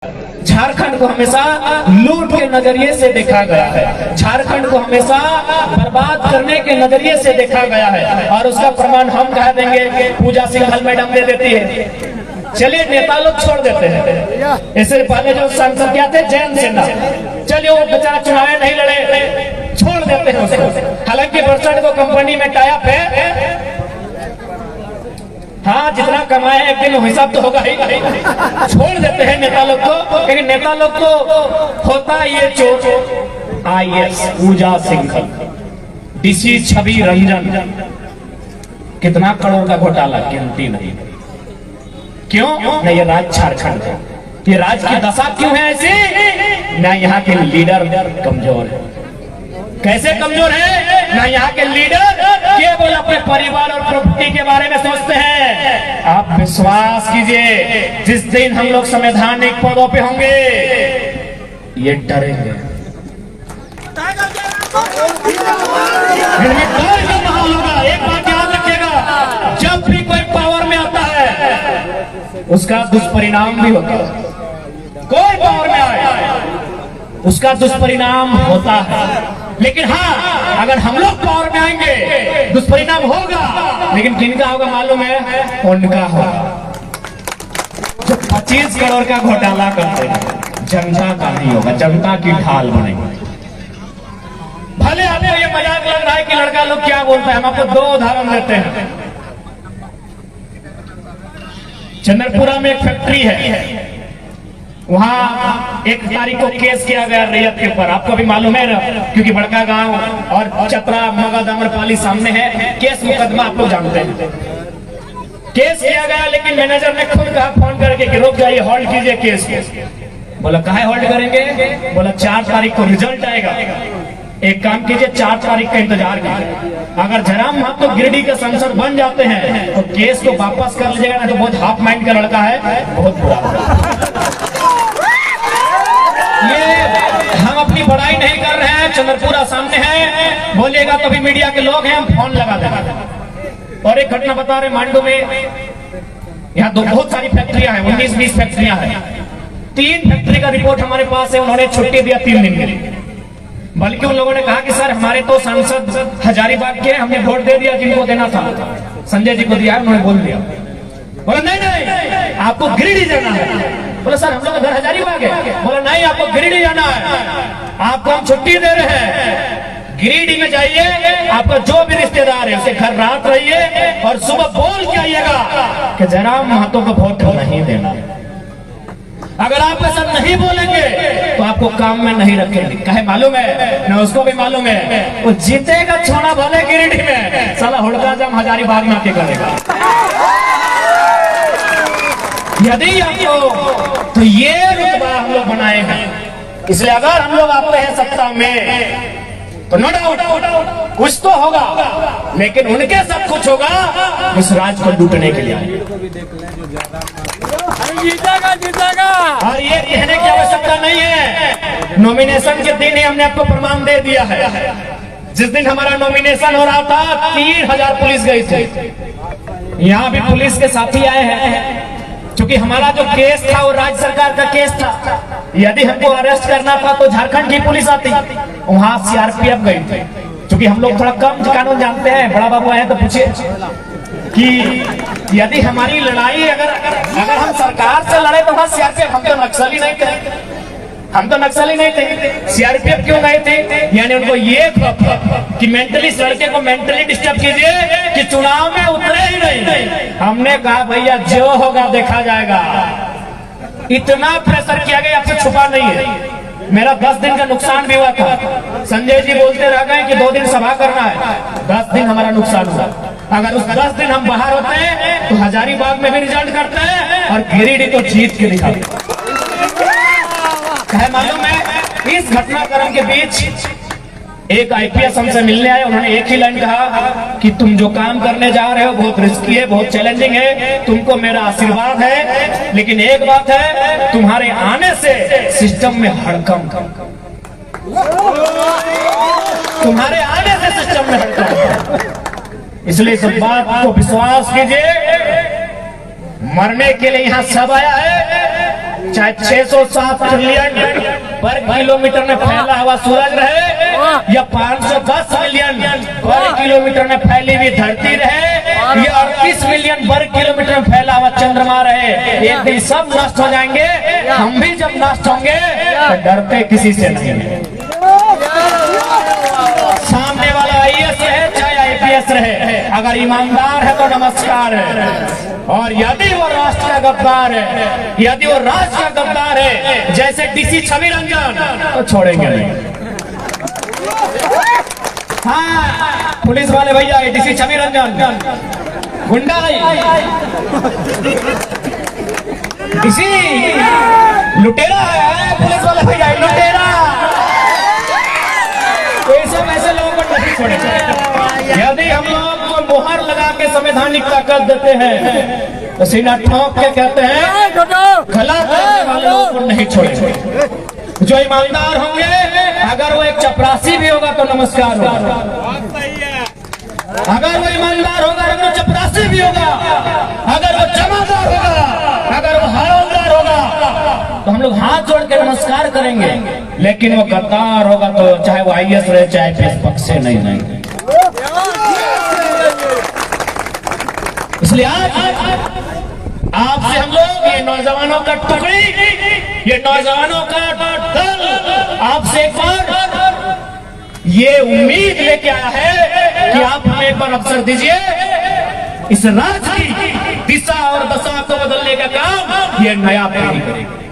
झारखंड को हमेशा लूट के नजरिए से देखा गया है, झारखंड को हमेशा बर्बाद करने के नजरिए से देखा गया है। और उसका प्रमाण हम कह देंगे, पूजा सिंघल मैडम दे देती है। चलिए नेता लोग छोड़ देते हैं, इससे पहले जो सांसद क्या थे जैन सिन्हा, चलिए वो बेचारा चुनाव नहीं लड़े, छोड़ देते हैं उसको। हालांकि बरसठ को कंपनी में टाइप है, हाँ जितना कमाए एक दिन हिसाब तो होगा ही, छोड़ देते हैं नेता लोग को। लेकिन नेता लोग को होता ये चोट, IAS पूजा सिंघल, DC छवि रंजन, कितना करोड़ का घोटाला गिनती नहीं। क्यों नहीं? ये राज झारखंड है, ये राज की दशा क्यों है ऐसी? ना यहाँ के लीडर कमजोर है। कैसे कमजोर है? ना यहाँ के लीडर केवल अपने परिवार और प्रॉपर्टी के बारे में सोचते हैं। आप विश्वास कीजिए, जिस दिन हम लोग संवैधानिक पदों पे होंगे ये डरेंगे। माहौल होगा। एक बात याद रखिएगा, जब भी कोई पावर में आता है उसका दुष्परिणाम भी होता है। कोई पावर में आए उसका दुष्परिणाम होता है। लेकिन हाँ, अगर हम लोग पावर में आएंगे दुष्परिणाम होगा, लेकिन किनका होगा मालूम है? उनका होगा जो 25 करोड़ का घोटाला करते हैं। जनता का नहीं होगा, जनता की ढाल बनेगी। भले आपको ये मजाक लग रहा है कि लड़का लोग क्या बोलता है, हम आपको 2 उदाहरण देते हैं। चंद्रपुरा में एक फैक्ट्री है, वहाँ 1 तारीख को केस किया गया रैयत के ऊपर। आपको भी मालूम है, क्योंकि बड़का गांव और चतरा मगध अम्रपाली सामने है। केस मुकदमा आप लोग जानते हैं। केस किया गया, लेकिन मैनेजर ने खुद कहा फोन करके कि रुक जाइए, होल्ड कीजिए केस। बोला काहे होल्ड करेंगे? बोला 4 तारीख को रिजल्ट आएगा। एक काम कीजिए, 4 तारीख का इंतजार कीजिए। अगर जयराम महतो गिरिडीह के सांसद बन जाते हैं तो केस को वापस कर लीजिएगा, ना तो बहुत हाफ माइंड का लड़का है, बहुत बुरा। ये हम अपनी बड़ाई नहीं कर रहे हैं, चंद्रपुरा सामने है, बोलिएगा तो भी मीडिया के लोग हैं, हम फोन लगा देंगे। और एक घटना बता रहे, मांडू में यहाँ बहुत सारी फैक्ट्रियां हैं, 19-20 फैक्ट्रियां हैं। 3 फैक्ट्री का रिपोर्ट हमारे पास है, उन्होंने छुट्टी दिया 3 दिन के लिए। बल्कि उन लोगों ने कहा कि सर हमारे तो सांसद हजारीबाग के, हमने वोट दे दिया जिनको देना था, संजय जी को दिया, उन्होंने बोल दिया। बोला नहीं आपको गिरिडीह जाना है। बोला सर हम लोग घर हजारीबाग है। बोला नहीं आपको गिरिडीह जाना है, आपको हम छुट्टी दे रहे हैं, गिरिडीह में जाइए, आपका जो भी रिश्तेदार है उसे घर रात रहिए और सुबह बोल के आइएगा कि जयराम महतो को वोट नहीं देना। अगर आप ऐसा नहीं बोलेंगे तो आपको काम में नहीं रखेंगे। कहे मालूम है ना, उसको भी मालूम है, वो जीतेगा छोड़ा भले गिरिडीह में, साला हुड़का जम हजारीबाग में आके करेगा। यदि आपको तो ये रुतबा हम लोग बनाए हैं, इसलिए अगर हम लोग आते हैं सत्ता में तो नो डाउट कुछ तो होगा, लेकिन उनके सब कुछ होगा उस राज को लूटने के लिए। जीतेगा। और ये कहने की आवश्यकता नहीं है, नॉमिनेशन के दिन ही हमने आपको प्रमाण दे दिया है। जिस दिन हमारा नॉमिनेशन हो रहा था 3000 पुलिस गई थी। यहाँ भी पुलिस के साथी आए हैं, क्योंकि हमारा जो केस था वो राज्य सरकार का केस था। यदि हमको अरेस्ट करना था तो झारखंड की पुलिस आती, वहां CRPF गई थी। क्योंकि हम लोग थोड़ा कम कानून जानते हैं, बड़ा बाबू आए तो पूछे कि यदि हमारी लड़ाई अगर हम सरकार से लड़े तो CRPF, हम तो नक्सली नहीं थे, हम तो नक्सली नहीं थे। CRPF क्यों गए थे? यानी उनको ये कि मेंटली इस लड़के को मेंटली डिस्टर्ब कीजिए कि चुनाव में उतरे ही नहीं। हमने कहा भैया जो होगा देखा जाएगा। इतना प्रेशर किया गया, आपसे छुपा नहीं है। मेरा 10 दिन का नुकसान भी हुआ था। संजय जी बोलते रह गए कि 2 दिन सभा करना है, 10 दिन हमारा नुकसान हुआ। अगर उस 10 दिन हम बाहर होते हैं तो हजारीबाग में भी रिजल्ट करते हैं और गिरिडीह तो जीत के दिखाते। मालूम है, इस घटनाक्रम के बीच एक IPS हमसे मिलने आए, उन्होंने एक ही लाइन कहा कि तुम जो काम करने जा रहे हो बहुत रिस्की है, बहुत चैलेंजिंग है, तुमको मेरा आशीर्वाद है, लेकिन एक बात है, तुम्हारे आने से सिस्टम में हड़कंप, तुम्हारे आने से सिस्टम में हड़कंप। इसलिए इस बात को विश्वास कीजिए, मरने के लिए यहाँ सब आया है, चाहे 607 ट्रिलियन पर किलोमीटर में फैला हुआ सूरज रहे या 510 मिलियन वर्ग किलोमीटर में फैली हुई धरती रहे या 38 मिलियन वर्ग किलोमीटर में फैला हुआ चंद्रमा रहे, एक दिन सब नष्ट हो जाएंगे। हम भी जब नष्ट होंगे तो डरते किसी से नहीं है। सामने वाला आईएएस रहे चाहे आईपीएस रहे, अगर ईमानदार है तो नमस्कार है, और यदि वो राष्ट्र का गद्दार है, यदि वो राष्ट्र का गद्दार है जैसे डीसी छवि रंजन, तो छोड़ेंगे नहीं। हाँ, पुलिस वाले भैया डीसी छवि रंजन गुंडा डीसी लुटेरा है, पुलिस वाले भैया लुटेरा, ऐसे लोगों को नहीं छोड़ेंगे। यदि हम लोग को मुहर लगा के संवैधानिक ताकत देते हैं तो सीना ठोक के कहते हैं गलत करने वाले लोगों को नहीं छोड़ेंगे। जो ईमानदार होंगे, अगर वो एक चपरासी भी होगा तो नमस्कार होगा, अगर वो ईमानदार होगा, अगर वो चपरासी भी होगा, अगर वो जमादार होगा, अगर वो हवलदार होगा तो हम लोग हाथ जोड़ के नमस्कार करेंगे। लेकिन वो गद्दार होगा तो चाहे वो आईएएस रहे चाहे आईपीएस पक्ष से नहीं रहेंगे। इसलिए आज आपसे हम लोग ये नौजवानों का टुकड़ी, ये नौजवानों का दल आपसे एक बार ये उम्मीद लेके आया है कि आप हमें एक बार अवसर दीजिए। इस राज्य की दिशा और दशा को बदलने का काम ये नया पीढ़ी करेगी।